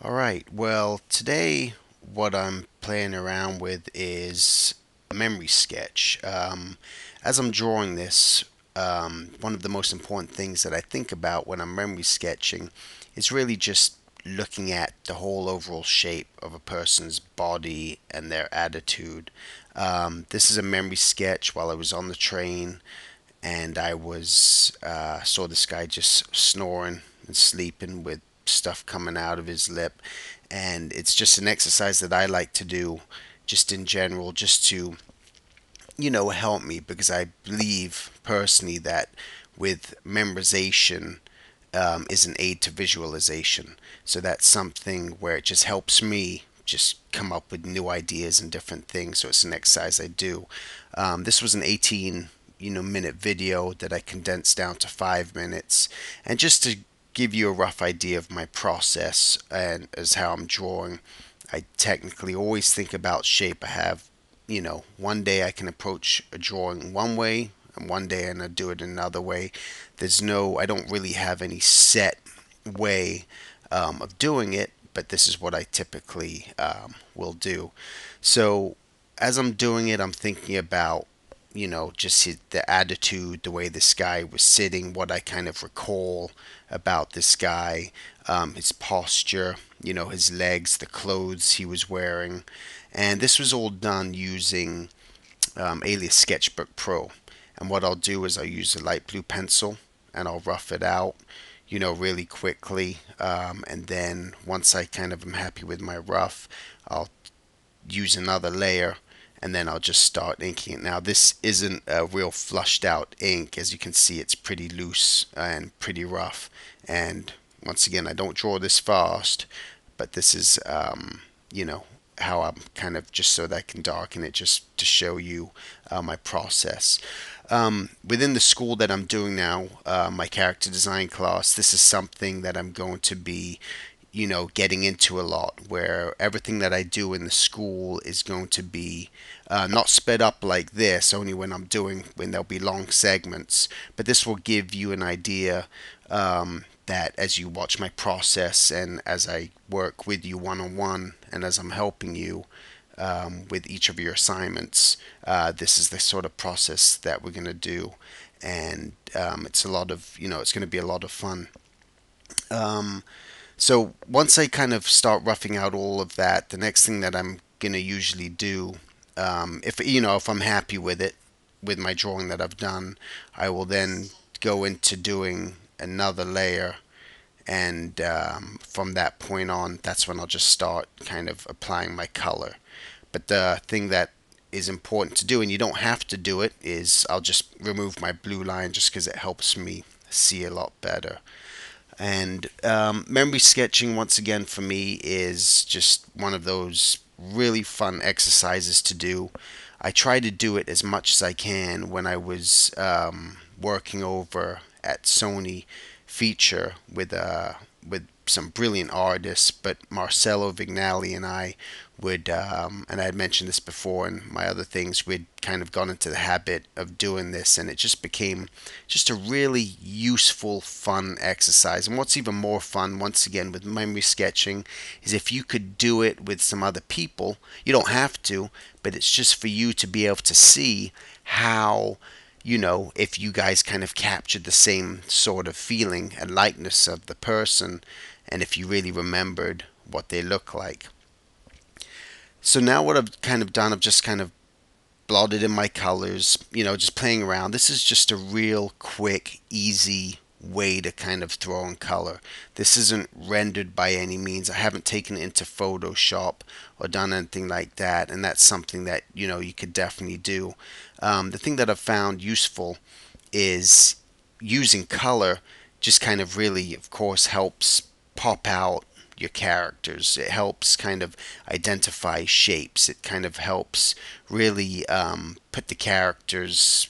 All right, well, today what I'm playing around with is a memory sketch. As I'm drawing this, one of the most important things that I think about when I'm memory sketching is really just looking at the whole overall shape of a person's body and their attitude. This is a memory sketch while I was on the train and I was saw this guy just snoring and sleeping with stuff coming out of his lip, and it's just an exercise that I like to do, just in general, just to help me because I believe personally that with memorization is an aid to visualization. So that's something where it just helps me just come up with new ideas and different things. So it's an exercise I do. This was an 18 minute video that I condensed down to 5 minutes, and just to give you a rough idea of my process and as how I'm drawing. I technically always think about shape. I have, one day I can approach a drawing one way, and one day and I do it another way. I don't really have any set way of doing it, but this is what I typically will do. So as I'm doing it, I'm thinking about, just the attitude, the way this guy was sitting, what I kind of recall about this guy, his posture, his legs, the clothes he was wearing. And this was all done using Alias Sketchbook Pro. And what I'll do is I'll use a light blue pencil and I'll rough it out, really quickly. And then once I kind of am happy with my rough, I'll use another layer and then I'll just start inking it. Now, this isn't a real flushed out ink. As you can see, it's pretty loose and pretty rough. And once again, I don't draw this fast, but this is, how I'm kind of just so that I can darken it just to show you my process. Within the school that I'm doing now, my character design class, this is something that I'm going to be getting into a lot, where everything that I do in the school is going to be not sped up like this, only when there'll be long segments. But this will give you an idea that as you watch my process and as I work with you one on one and as I'm helping you with each of your assignments, this is the sort of process that we're going to do. And it's a lot of, it's going to be a lot of fun. Um, so once I kind of start roughing out all of that, the next thing that I'm gonna usually do, if I'm happy with it, with my drawing that I've done, I will then go into doing another layer, and from that point on, that's when I'll just start kind of applying my color. But the thing that is important to do, and you don't have to do it, is I'll just remove my blue line just because it helps me see a lot better. And memory sketching, once again, for me, is just one of those really fun exercises to do. I try to do it as much as I can when I was working over at Sony Feature with some brilliant artists, but Marcelo Vignali and I would, and I had mentioned this before in my other things, we'd kind of gone into the habit of doing this, and it just became just a really useful, fun exercise. And what's even more fun, once again, with memory sketching, is if you could do it with some other people. You don't have to, but it's just for you to be able to see how, if you guys kind of captured the same sort of feeling and likeness of the person, and if you really remembered what they look like. So now what I've kind of done, I've just kind of blotted in my colors, just playing around. This is just a real quick, easy way to kind of throw in color. This isn't rendered by any means. I haven't taken it into Photoshop or done anything like that, and that's something that you could definitely do. The thing that I've found useful is using color just kind of really, of course, helps pop out your characters. It helps kind of identify shapes. It kind of helps really put the characters,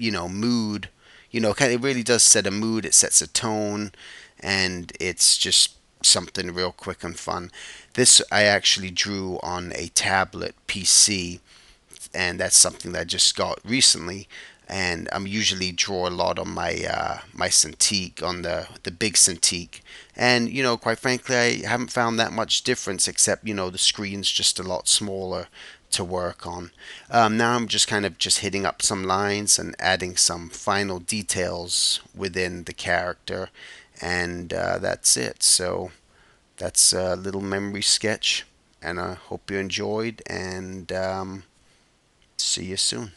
mood. Kind of, it really does set a mood. It sets a tone, and it's just something real quick and fun. This I actually drew on a tablet PC, and that's something that I just got recently. and I'm usually draw a lot on my Cintiq, on the big Cintiq, and quite frankly, I haven't found that much difference, except the screen's just a lot smaller to work on. Now I'm just kind of just hitting up some lines and adding some final details within the character, and that's it. So that's a little memory sketch, and I hope you enjoyed, and see you soon.